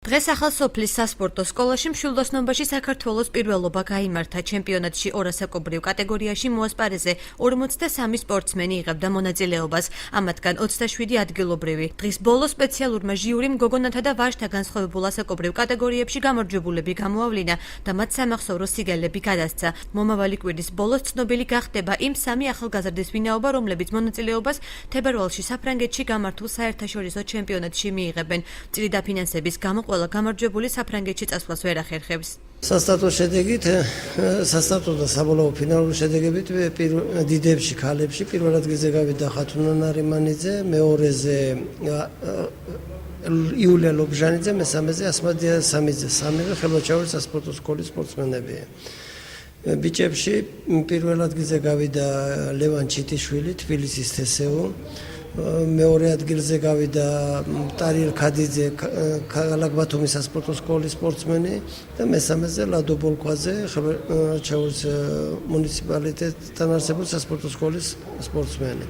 დღეს ახალ სოფლის სასპორტო სკოლაში მშვილდოსნობაში საქართველოს პირველობა გაიმართა. ჩემპიონატში ორასაკობრივ კატეგორიაში მოასპარეზე 43 სპორტსმენი იღებდა მონაწილეობას, ამათგან 27 ადგილობრივი. დღის ბოლოს სპეციალურმა ჟიურიმ გოგონათა და ვაჟთა განსხვავებულ ასაკობრივ კატეგორიებში გამარჯვებულები გამოავლინა და მათ სამახსოვრო სიგელები გადასცა. მომავალი კვირის ბოლოს ცნობილი გახდება იმ სამი ახალგაზრდის ვინაობა, რომლებიც მონაწილეობას თებერვალში საფრანგეთში გამართულ საერთაშორისო ჩემპიონატში მიიღებენ. წილი დაფინანსების გამო ყველა გამარჯვებული საფრანგეთში წასვლას ვერ ახერხებს. სასტარტო შედეგით, სასტარტო და საბოლოო ფინალური შედეგებით დიდებში ქალებში პირველ ადგილზე გავიდა ხათუნა ნარიმანიძე, მეორეზე იულია ლობჟანიძე, მესამეზე ასმადია სამიძე. სამივე ხელვაჩაურის სასპორტო სკოლის სპორტსმენებია. ბიჭებში პირველ ადგილზე გავიდა ლევან ჩიტიშვილი, თბილისის თსუ. მეორე ადგილზე გავიდა ტარიელ ქადიძე, ქალაქ ბათუმის სასპორტო სკოლის სპორტსმენი და მესამეზე ლადო ბოლქვაძე, ხელვაჩაურის მუნიციპალიტეტთან არსებულ სასპორტო სკოლის სპორტსმენი.